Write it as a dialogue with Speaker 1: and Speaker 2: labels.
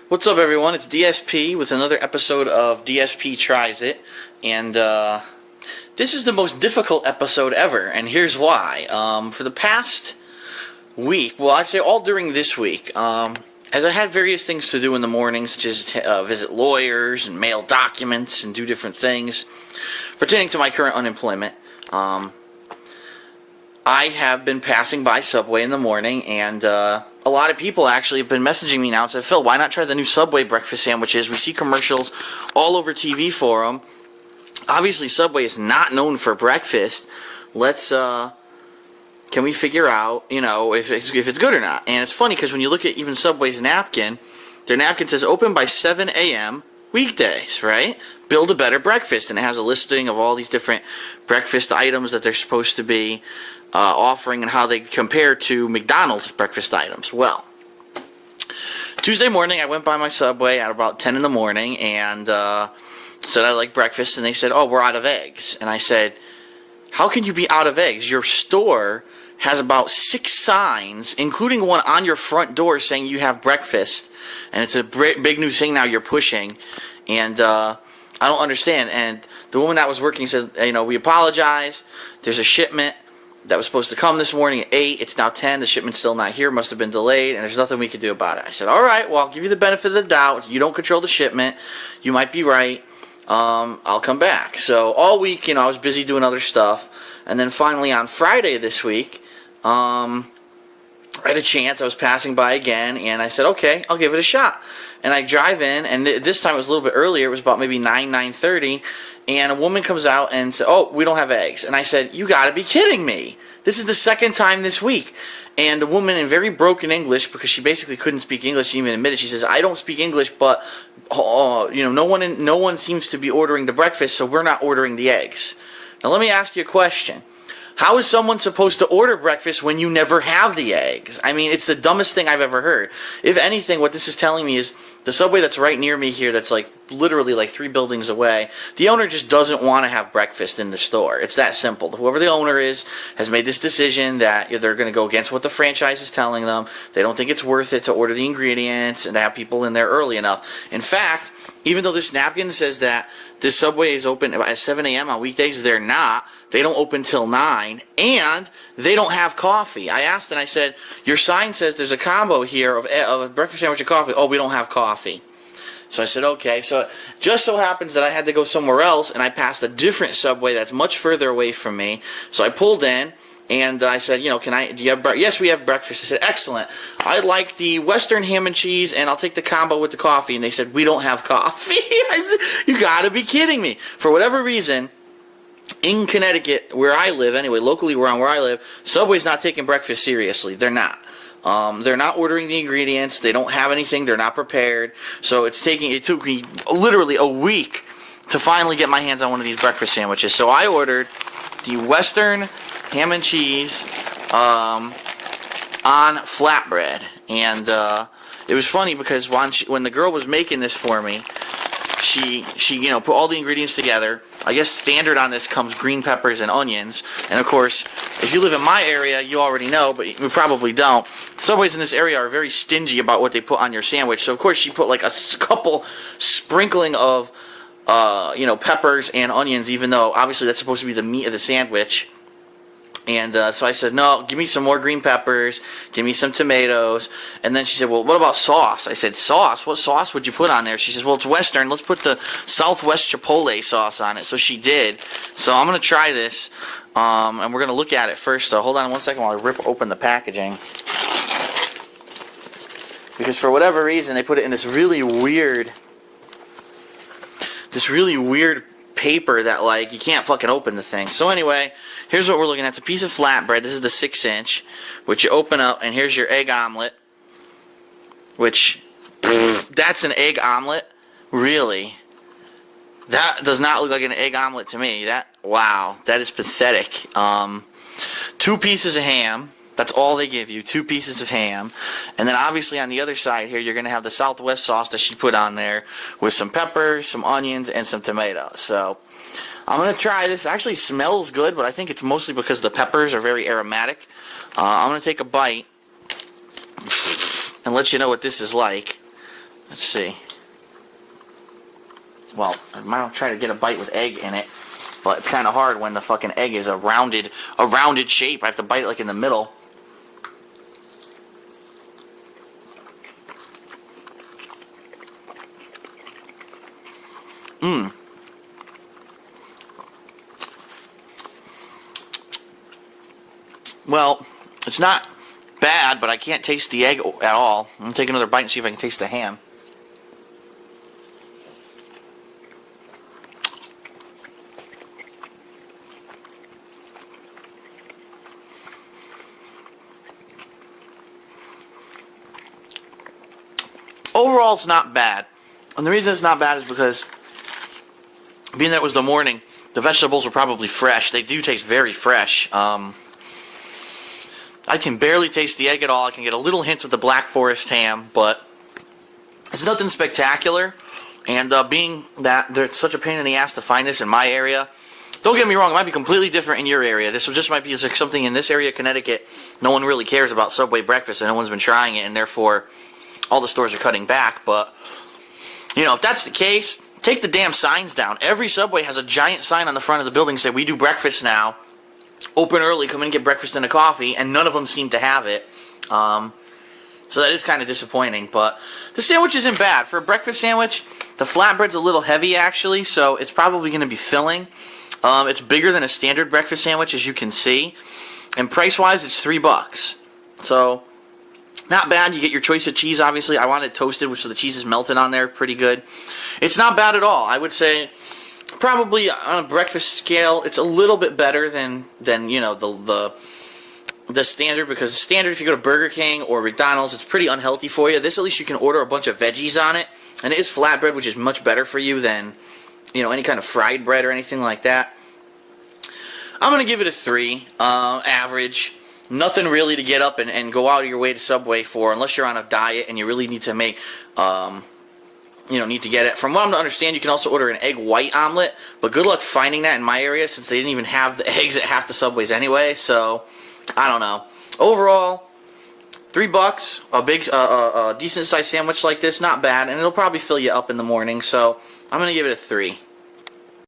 Speaker 1: What's up, everyone? It's DSP with another episode of DSP Tries It, and this is the most difficult episode ever, and here's why. For the past week, well, I'd say all during this week, as I had various things to do in the morning, such as visit lawyers and mail documents and do different things pertaining to my current unemployment, I have been passing by Subway in the morning, and a lot of people actually have been messaging me now and said, Phil, why not try the new Subway breakfast sandwiches? We see commercials all over TV for them. Obviously, Subway is not known for breakfast. Can we figure out, if it's good or not? And it's funny because when you look at even Subway's napkin, their napkin says open by 7 a.m. weekdays, right? Build a better breakfast. And it has a listing of all these different breakfast items that they're supposed to be offering and how they compare to McDonald's breakfast items. Well, Tuesday morning I went by my Subway at about 10 in the morning and said I like breakfast, and they said, oh, we're out of eggs. And I said, how can you be out of eggs? Your store has about 6 signs, including one on your front door saying you have breakfast, and it's a big new thing now you're pushing, and I don't understand. And the woman that was working said, we apologize. There's a shipment that was supposed to come this morning at 8. It's now 10. The shipment's still not here. Must have been delayed, and there's nothing we can do about it. I said, all right, well, I'll give you the benefit of the doubt. You don't control the shipment. You might be right. I'll come back. So all week, I was busy doing other stuff. And then finally on Friday this week, I had a chance. I was passing by again, and I said, okay, I'll give it a shot. And I drive in, and this time it was a little bit earlier. It was about maybe 9:30. And a woman comes out and says, oh, we don't have eggs. And I said, you got to be kidding me. This is the second time this week. And the woman, in very broken English, because she basically couldn't speak English, she even admitted, she says, I don't speak English, but no one seems to be ordering the breakfast, so we're not ordering the eggs. Now let me ask you a question. How is someone supposed to order breakfast when you never have the eggs? I mean, it's the dumbest thing I've ever heard. If anything, what this is telling me is the Subway that's right near me here, that's literally 3 buildings away, the owner just doesn't want to have breakfast in the store. It's that simple. Whoever the owner is has made this decision that they're going to go against what the franchise is telling them. They don't think it's worth it to order the ingredients and to have people in there early enough. In fact, even though this napkin says that this Subway is open at 7 a.m. on weekdays, they're not. They don't open till 9, and they don't have coffee. I asked, and I said, your sign says there's a combo here of a breakfast sandwich and coffee. Oh, we don't have coffee. So I said, okay. So it just so happens that I had to go somewhere else, and I passed a different Subway that's much further away from me. So I pulled in, and I said, do you have breakfast? Yes, we have breakfast. I said, excellent. I'd like the Western ham and cheese, and I'll take the combo with the coffee. And they said, we don't have coffee. I said, you got to be kidding me. For whatever reason, in Connecticut, where I live, anyway, locally around where I live, Subway's not taking breakfast seriously. They're not. They're not ordering the ingredients. They don't have anything. They're not prepared. So it took me literally a week to finally get my hands on one of these breakfast sandwiches. So I ordered the Western ham and cheese on flatbread. And it was funny because when the girl was making this for me, she put all the ingredients together. I guess standard on this comes green peppers and onions. And of course, if you live in my area, you already know, but you probably don't. Subways in this area are very stingy about what they put on your sandwich. So of course, she put a couple sprinkling of peppers and onions, even though obviously that's supposed to be the meat of the sandwich. And so I said, no, give me some more green peppers, give me some tomatoes. And then she said, well, what about sauce? I said, sauce? What sauce would you put on there? She says, well, it's Western. Let's put the Southwest Chipotle sauce on it. So she did. So I'm going to try this, and we're going to look at it first. So hold on one second while I rip open the packaging. Because for whatever reason, they put it in this really weird paper that, you can't fucking open the thing. So anyway, here's what we're looking at. It's a piece of flatbread. This is the 6-inch, which you open up, and here's your egg omelet, which, that's an egg omelet? Really? That does not look like an egg omelet to me. Wow, that is pathetic. 2 pieces of ham. That's all they give you, 2 pieces of ham. And then obviously on the other side here, you're going to have the Southwest sauce that she put on there with some peppers, some onions, and some tomatoes. So I'm going to try this. It actually smells good, but I think it's mostly because the peppers are very aromatic. I'm going to take a bite and let you know what this is like. Let's see. Well, I might try to get a bite with egg in it, but it's kind of hard when the fucking egg is a rounded shape. I have to bite it like in the middle. Mmm. Well, it's not bad, but I can't taste the egg at all. I'm going to take another bite and see if I can taste the ham. Overall, it's not bad. And the reason it's not bad is because, being that it was the morning, the vegetables were probably fresh. They do taste very fresh. I can barely taste the egg at all. I can get a little hint of the Black Forest ham, but it's nothing spectacular. And being that there's such a pain in the ass to find this in my area, don't get me wrong, it might be completely different in your area. This just might be like something in this area of Connecticut. No one really cares about Subway breakfast, and no one's been trying it, and therefore all the stores are cutting back. But, you know, if that's the case, take the damn signs down. Every Subway has a giant sign on the front of the building saying, "We do breakfast now. Open early, come in and get breakfast and a coffee," and none of them seem to have it. So that is kind of disappointing, but the sandwich isn't bad. For a breakfast sandwich, the flatbread's a little heavy, actually, so it's probably going to be filling. It's bigger than a standard breakfast sandwich, as you can see, and price-wise, it's $3. So, not bad. You get your choice of cheese, obviously. I want it toasted, so the cheese is melted on there pretty good. It's not bad at all. I would say probably on a breakfast scale, it's a little bit better than you know, the standard, because the standard, if you go to Burger King or McDonald's, it's pretty unhealthy for you. This, at least you can order a bunch of veggies on it, and it is flatbread, which is much better for you than, you know, any kind of fried bread or anything like that. I'm going to give it a 3, average. Nothing really to get up and go out of your way to Subway for, unless you're on a diet and you really need to make, need to get it. From what I'm to understand, you can also order an egg white omelet, but good luck finding that in my area, since they didn't even have the eggs at half the Subways anyway. So I don't know. Overall, $3, a big, decent sized sandwich like this, not bad, and it'll probably fill you up in the morning. So I'm gonna give it a 3.